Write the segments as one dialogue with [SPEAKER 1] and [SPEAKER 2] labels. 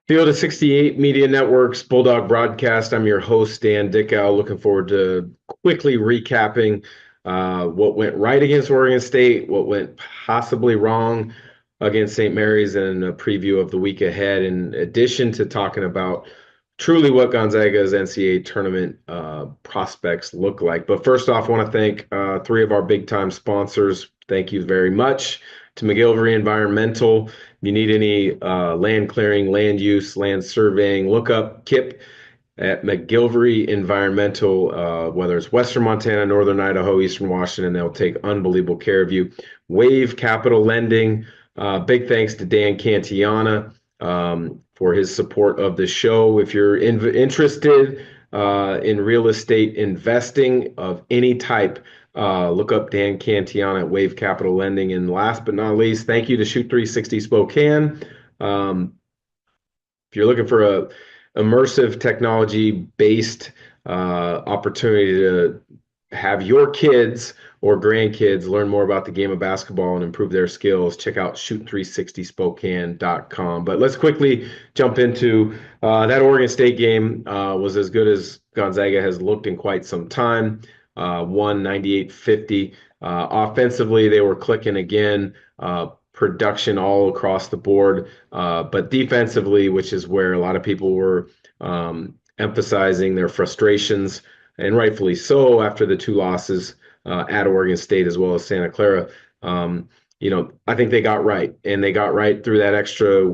[SPEAKER 1] Field of 68 Media Networks, Bulldog Broadcast. I'm your host, Dan Dickau. Looking forward to quickly recapping what went right against Oregon State, what went possibly wrong against St. Mary's, and a preview of the week ahead, in addition to talking about truly what Gonzaga's NCAA tournament prospects look like. But first off, I want to thank three of our big time sponsors. Thank you very much to mcgillivrayenvironmental. If you need any land clearing, land use, land surveying, look up Kip at McGillivray Environmental, whether it's Western Montana, Northern Idaho, Eastern Washington, they'll take unbelievable care of you. Wave Capital Lending, big thanks to Dan Cantiana for his support of the show. If you're interested in real estate investing of any type, look up Dan Cantiana at Wave Capital Lending. And last but not least, thank you to Shoot 360 Spokane. If you're looking for a immersive technology-based opportunity to have your kids or grandkids learn more about the game of basketball and improve their skills, check out shoot360spokane.com. But let's quickly jump into that Oregon State game. Was as good as Gonzaga has looked in quite some time. Won 98-50. Offensively, they were clicking again. Production all across the board. But defensively, which is where a lot of people were emphasizing their frustrations, and rightfully so after the two losses at Oregon State as well as Santa Clara. I think they got right, and they got right through that extra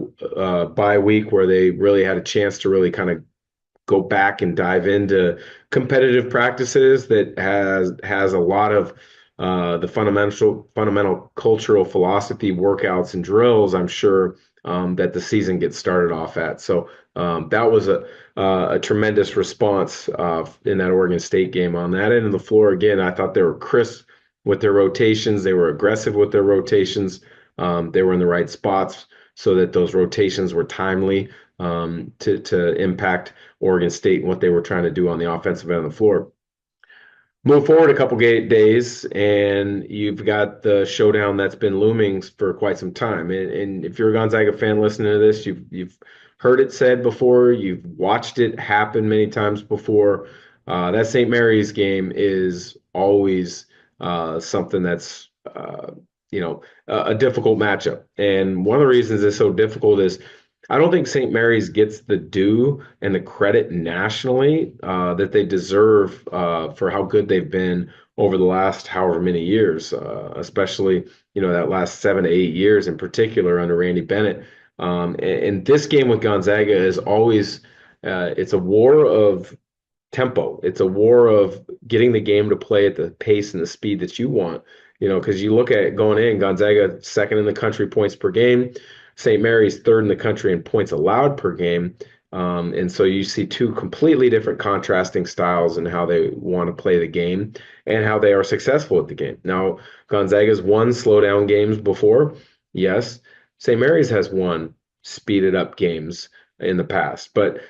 [SPEAKER 1] bye week where they really had a chance to really kind of go back and dive into competitive practices that has a lot of the fundamental cultural philosophy workouts and drills. I'm sure that the season gets started off at. So that was a tremendous response in that Oregon State game. On that end of the floor, again, I thought they were crisp with their rotations. They were aggressive with their rotations. They were in the right spots so that those rotations were timely to impact Oregon State and what they were trying to do on the offensive end of the floor. Move forward a couple days, and you've got the showdown that's been looming for quite some time. And if you're a Gonzaga fan listening to this, you've heard it said before, you've watched it happen many times before. That St. Mary's game is always something that's a difficult matchup. And one of the reasons it's so difficult is I don't think St. Mary's gets the due and the credit nationally that they deserve for how good they've been over the last however many years, especially that last 7 to 8 years in particular under Randy Bennett. And this game with Gonzaga is always it's a war of tempo. It's a war of getting the game to play at the pace and the speed that you want. Because you look at it going in, Gonzaga second in the country points per game. St. Mary's third in the country in points allowed per game. And so you see two completely different contrasting styles in how they want to play the game and how they are successful at the game. Now, Gonzaga's won slow down games before. Yes. St. Mary's has won speeded up games in the past. But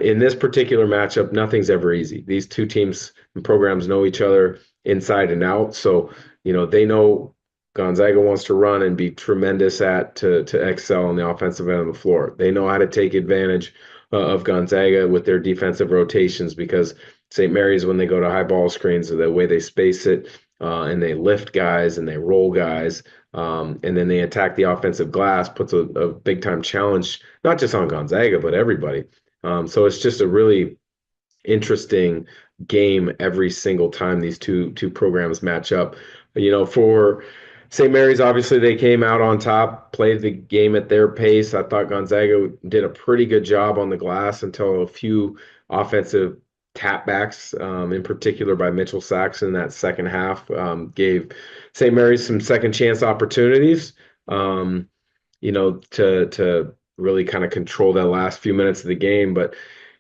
[SPEAKER 1] in this particular matchup, nothing's ever easy. These two teams and programs know each other inside and out. So, they know Gonzaga wants to run and be tremendous to excel on the offensive end of the floor. They know how to take advantage of Gonzaga with their defensive rotations because St. Mary's, when they go to high ball screens, the way they space it and they lift guys and they roll guys and then they attack the offensive glass, puts a big time challenge, not just on Gonzaga, but everybody. So it's just a really interesting game every single time these two programs match up. For St. Mary's, obviously, they came out on top, played the game at their pace. I thought Gonzaga did a pretty good job on the glass until a few offensive tapbacks, in particular by Mitchell Saxon, that second half gave St. Mary's some second chance opportunities, to really kind of control that last few minutes of the game. But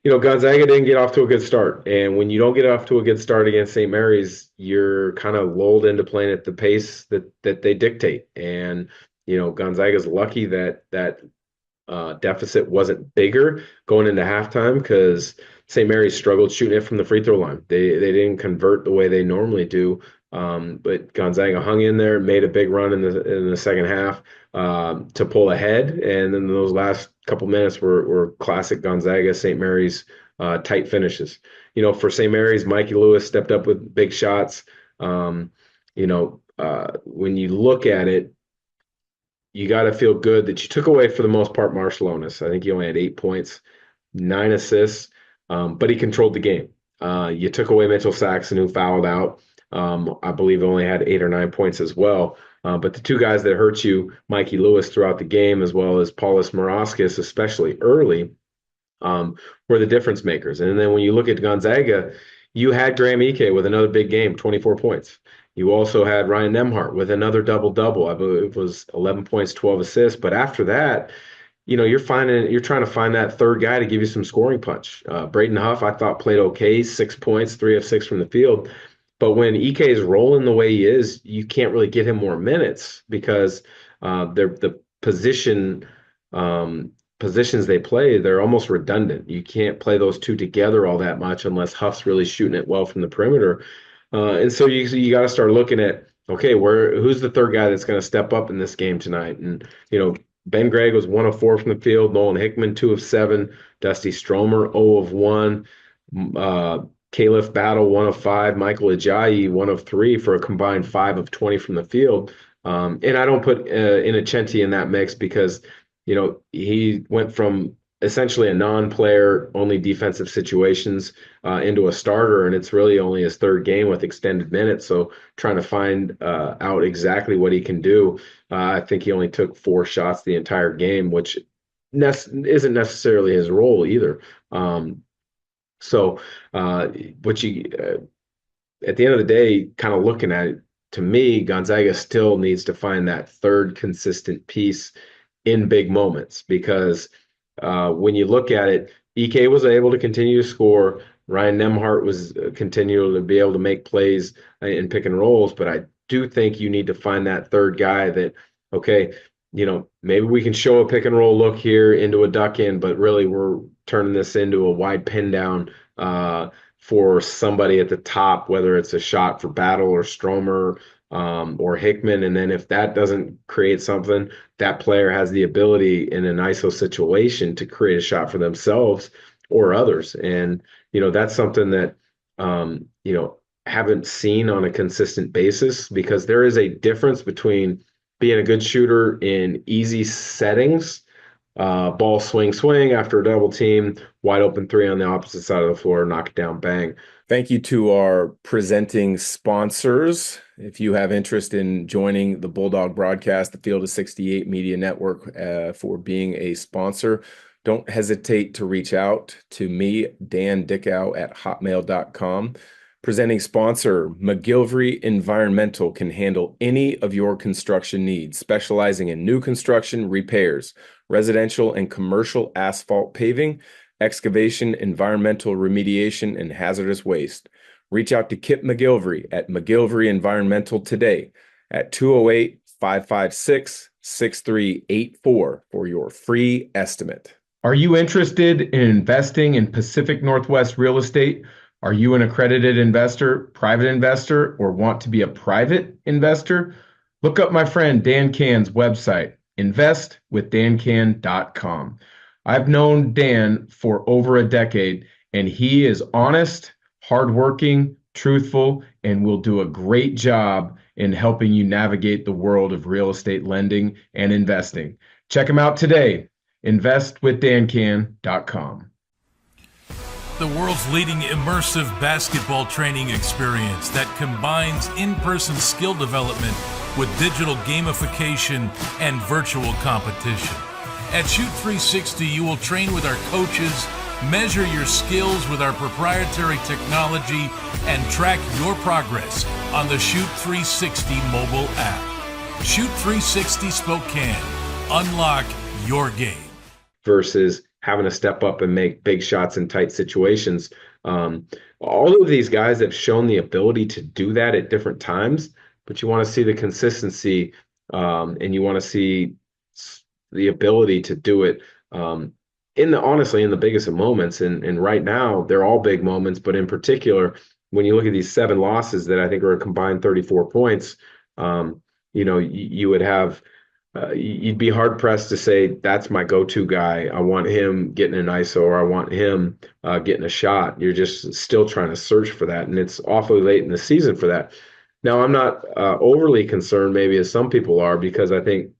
[SPEAKER 1] Gonzaga didn't get off to a good start. And when you don't get off to a good start against St. Mary's, you're kind of lulled into playing at the pace that they dictate. And, Gonzaga's lucky that deficit wasn't bigger going into halftime because St. Mary's struggled shooting it from the free throw line. They didn't convert the way they normally do. But Gonzaga hung in there, made a big run in the second half to pull ahead, and then those last couple minutes were classic Gonzaga St. Mary's tight finishes. For St. Mary's, Mikey Lewis stepped up with big shots. When you look at it, you got to feel good that you took away, for the most part, Marciulionis. I think he only had 8 points, 9 assists, but he controlled the game. You took away Mitchell Saxon, who fouled out. I believe only had 8 or 9 points as well. But the two guys that hurt you, Mikey Lewis throughout the game, as well as Paulus Morauskas, especially early, were the difference makers. And then when you look at Gonzaga, you had Graham Ike with another big game, 24 points. You also had Ryan Nembhard with another double-double. I believe it was 11 points, 12 assists. But after that, you're trying to find that third guy to give you some scoring punch. Braden Huff, I thought, played okay, 6 points, 3 of 6 from the field. But when Ike is rolling the way he is, you can't really get him more minutes because the positions they play, they're almost redundant. You can't play those two together all that much unless Huff's really shooting it well from the perimeter. And so you got to start looking at, okay, who's the third guy that's going to step up in this game tonight? And Ben Gregg was 1 of 4 from the field. Nolan Hickman 2 of 7. Dusty Stromer 0 of 1. Caliph Battle 1 of 5. Michael Ajayi 1 of 3 for a combined 5 of 20 from the field. And I don't put Innocenti in that mix because he went from essentially a non-player, only defensive situations into a starter, and it's really only his third game with extended minutes. So trying to find out exactly what he can do. I think he only took 4 shots the entire game, which isn't necessarily his role either. But at the end of the day, kind of looking at it, to me, Gonzaga still needs to find that third consistent piece in big moments because when you look at it, Ike was able to continue to score. Ryan Nembhard was continuing to be able to make plays in pick and rolls, but I do think you need to find that third guy that, okay, maybe we can show a pick and roll look here into a duck in, but really we're turning this into a wide pin down for somebody at the top, whether it's a shot for Battle or Stromer or Hickman. And then if that doesn't create something, that player has the ability in an ISO situation to create a shot for themselves or others. And, that's something that, haven't seen on a consistent basis because there is a difference between being a good shooter in easy settings, ball swing after a double team, wide open 3 on the opposite side of the floor, knock it down, bang.
[SPEAKER 2] Thank you to our presenting sponsors. If you have interest in joining the Bulldog Broadcast, the Field of 68 Media Network, for being a sponsor, don't hesitate to reach out to me, Dan Dickau at hotmail.com. Presenting sponsor, McGillivray Environmental can handle any of your construction needs, specializing in new construction, repairs, residential and commercial asphalt paving, excavation, environmental remediation, and hazardous waste. Reach out to Kip McGillivray at McGillivray Environmental today at 208-556-6384 for your free estimate.
[SPEAKER 3] Are you interested in investing in Pacific Northwest real estate? Are you an accredited investor, private investor, or want to be a private investor? Look up my friend Dan Can's website, investwithdancan.com. I've known Dan for over a decade, and he is honest, hardworking, truthful, and will do a great job in helping you navigate the world of real estate lending and investing. Check him out today, investwithdancan.com.
[SPEAKER 4] The world's leading immersive basketball training experience that combines in-person skill development with digital gamification and virtual competition. At Shoot 360, you will train with our coaches, measure your skills with our proprietary technology, and track your progress on the Shoot 360 mobile app. Shoot 360 Spokane. Unlock your game.
[SPEAKER 1] Versus having to step up and make big shots in tight situations. All of these guys have shown the ability to do that at different times, but you want to see the consistency and you want to see the ability to do it honestly, in the biggest of moments. And right now, they're all big moments, but in particular, when you look at these 7 losses that I think are a combined 34 points, you would have you'd be hard pressed to say that's my go-to guy. I want him getting an ISO, or I want him getting a shot. You're just still trying to search for that, and it's awfully late in the season for that. Now, I'm not overly concerned, maybe as some people are, because I think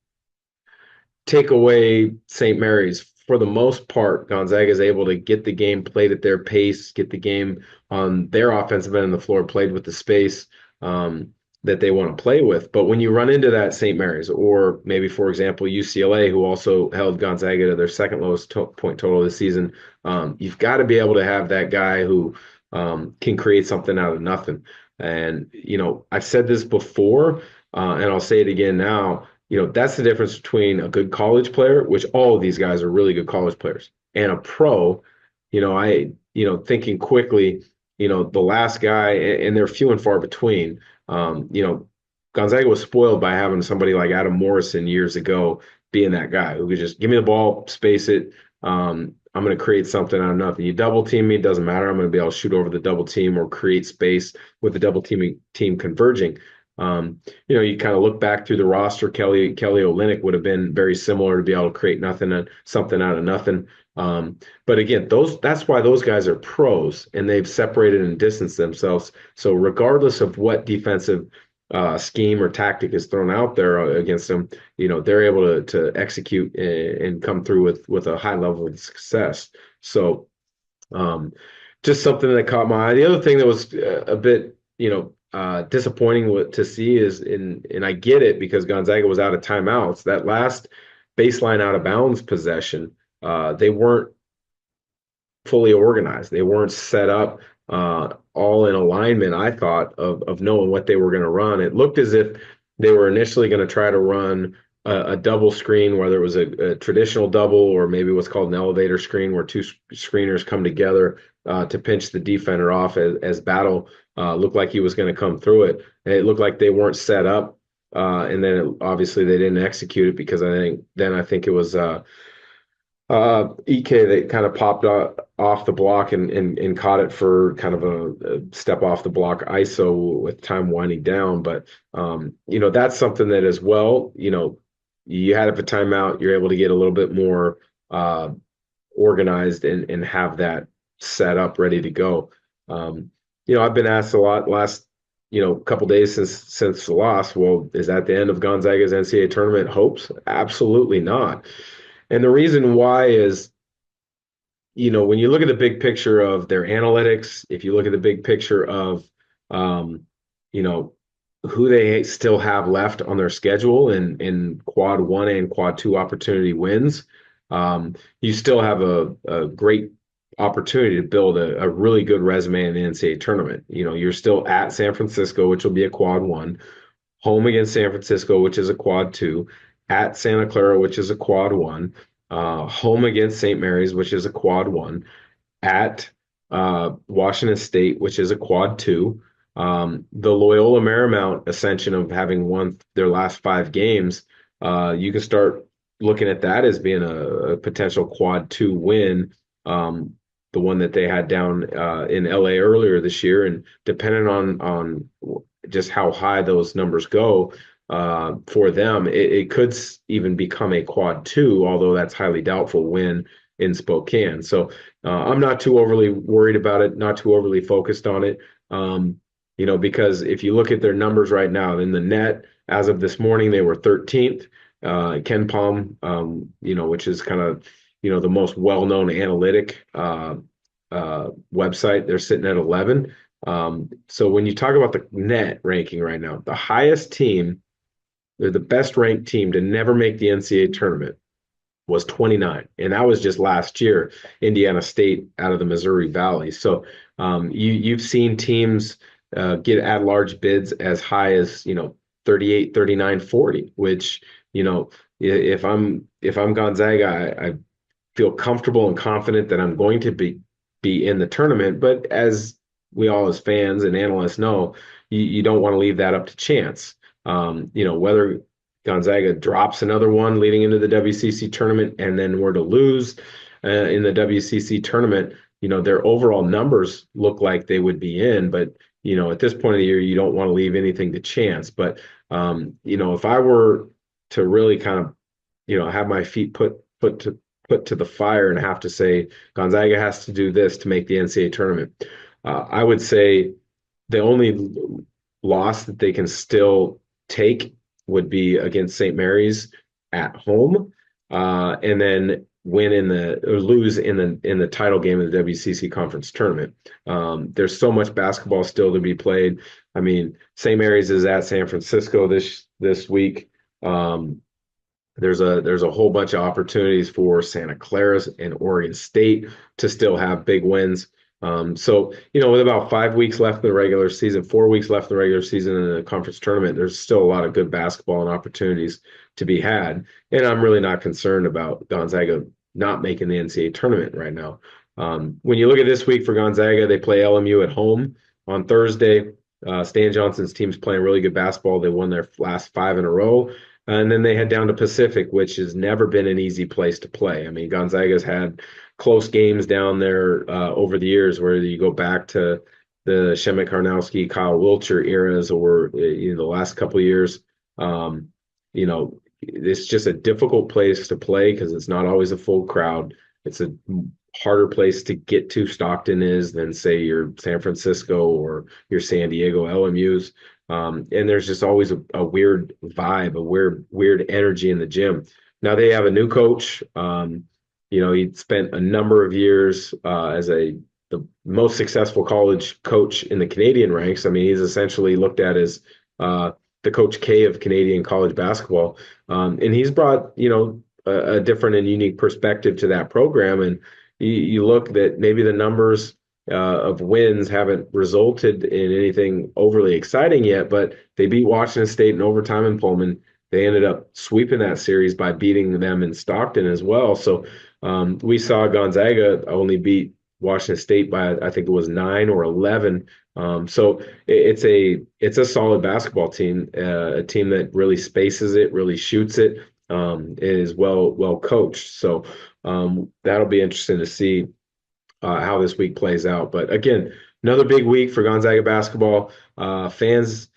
[SPEAKER 1] take away St. Mary's, for the most part, Gonzaga is able to get the game played at their pace, get the game on their offensive end of the floor, played with the space that they want to play with. But when you run into that St. Mary's, or maybe, for example, UCLA, who also held Gonzaga to their second lowest point total this season, you've got to be able to have that guy who can create something out of nothing. And, I've said this before, and I'll say it again now. That's the difference between a good college player, which all of these guys are really good college players, and a pro. Thinking quickly, the last guy, and they're few and far between. Gonzaga was spoiled by having somebody like Adam Morrison years ago being that guy who could just give me the ball, space it. I'm going to create something out of nothing. You double team me, doesn't matter. I'm going to be able to shoot over the double team or create space with the double team converging. You kind of look back through the roster. Kelly Olynyk would have been very similar to be able to create something out of nothing. But again, that's why those guys are pros, and they've separated and distanced themselves. So regardless of what defensive scheme or tactic is thrown out there against them, they're able to execute and come through with a high level of success. So just something that caught my eye. The other thing that was a bit, disappointing to see is, and I get it because Gonzaga was out of timeouts. That last baseline out of bounds possession, they weren't fully organized. They weren't set up all in alignment, I thought, of knowing what they were going to run. It looked as if they were initially going to try to run a double screen, whether it was a traditional double or maybe what's called an elevator screen, where 2 screeners come together to pinch the defender off as Battle looked like he was going to come through it. And it looked like they weren't set up. And then obviously they didn't execute it, because I think it was EK that kind of popped off the block and caught it for kind of a step off the block ISO with time winding down. But, that's something that as well, you had a timeout, you're able to get a little bit more organized and have that set up ready to go. I've been asked a lot last, couple days since the loss. Well, is that the end of Gonzaga's NCAA tournament hopes? Absolutely not. And the reason why is, when you look at the big picture of their analytics, if you look at the big picture of, who they still have left on their schedule in quad 1 and quad 2 opportunity wins, you still have a great opportunity to build a really good resume in the NCAA tournament. You're still at San Francisco, which will be a quad 1, home against San Francisco, which is a quad 2, at Santa Clara, which is a quad 1, home against St. Mary's, which is a quad 1, at Washington State, which is a quad 2. The Loyola Marymount ascension of having won their last 5 games, you can start looking at that as being a potential quad 2 win. The one that they had down in LA earlier this year, and depending on just how high those numbers go for them, it could even become a quad 2, although that's highly doubtful, win in Spokane. So I'm not too overly worried about it, not too overly focused on it, because if you look at their numbers right now in the net, as of this morning, they were 13th. Ken Palm, which is kind of the most well-known analytic website, they're sitting at 11. So when you talk about the net ranking right now, the highest team, they're the best ranked team to never make the NCAA tournament, was 29. And that was just last year, Indiana State out of the Missouri Valley. So you've seen teams get at-large bids as high as, 38, 39, 40, which, if I'm Gonzaga, I feel comfortable and confident that I'm going to be in the tournament. But as we all as fans and analysts know, you don't want to leave that up to chance. Whether Gonzaga drops another one leading into the WCC tournament and then were to lose, in the WCC tournament, their overall numbers look like they would be in, but at this point of the year, you don't want to leave anything to chance. But if I were to really kind of, have my feet put to the fire and have to say Gonzaga has to do this to make the NCAA tournament, I would say the only loss that they can still take would be against St. Mary's at home, and then lose in the title game of the WCC conference tournament. There's so much basketball still to be played. I mean, St. Mary's is at San Francisco this week. There's a whole bunch of opportunities for Santa Clara and Oregon State to still have big wins. So, with about 5 weeks left in the regular season, 4 weeks left in the regular season in the conference tournament, there's still a lot of good basketball and opportunities to be had. And I'm really not concerned about Gonzaga not making the NCAA tournament right now. When you look at this week for Gonzaga, they play LMU at home on Thursday. Stan Johnson's team's playing really good basketball. They won their last 5 in a row. And then they head down to Pacific, which has never been an easy place to play. I mean, Gonzaga's had close games down there over the years, where you go back to the Shemek Karnowski, Kyle Wiltshire eras, or the last couple of years. It's just a difficult place to play because it's not always a full crowd. It's a harder place to get to, Stockton is, than say your San Francisco or your San Diego LMUs. And there's just always a weird vibe, a weird energy in the gym. Now they have a new coach. He spent a number of years as the most successful college coach in the Canadian ranks. I mean, he's essentially looked at as the Coach K of Canadian college basketball. And he's brought, a different and unique perspective to that program. And you look that maybe the numbers of wins haven't resulted in anything overly exciting yet, but they beat Washington State in overtime in Pullman. They ended up sweeping that series by beating them in Stockton as well. So we saw Gonzaga only beat Washington State by, I think it was 9 or 11. So it's a solid basketball team, a team that really spaces it, really shoots it, is well coached. So that'll be interesting to see how this week plays out. But again, another big week for Gonzaga basketball. Fans,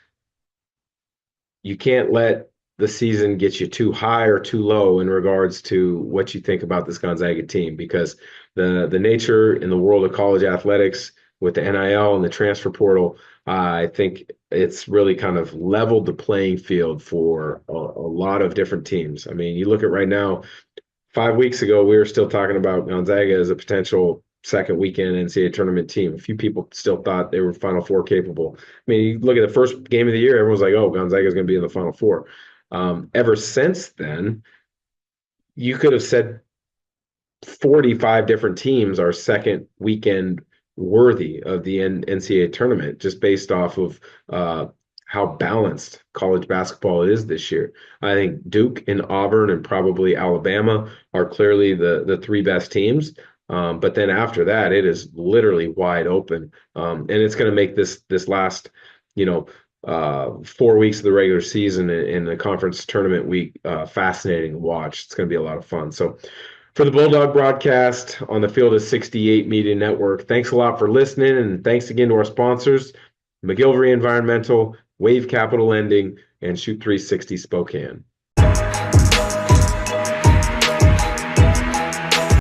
[SPEAKER 1] you can't let the season get you too high or too low in regards to what you think about this Gonzaga team, because the nature in the world of college athletics with the NIL and the transfer portal, I think it's really kind of leveled the playing field for a lot of different teams. I mean, you look at right now, 5 weeks ago, we were still talking about Gonzaga as a potential second weekend NCAA tournament team. A few people still thought they were Final Four capable. I mean, you look at the first game of the year, everyone's like, oh, Gonzaga is going to be in the Final Four. Ever since then, you could have said 45 different teams are second weekend worthy of the NCAA tournament, just based off of how balanced college basketball is this year. I think Duke and Auburn and probably Alabama are clearly the 3 best teams. But then after that, it is literally wide open. And it's going to make this last, 4 weeks of the regular season in the conference tournament week fascinating to watch. It's going to be a lot of fun. So for the Bulldog broadcast on the Field of 68 Media Network, thanks a lot for listening. And thanks again to our sponsors, McGillivray Environmental, Wave Capital Lending, and Shoot 360 Spokane.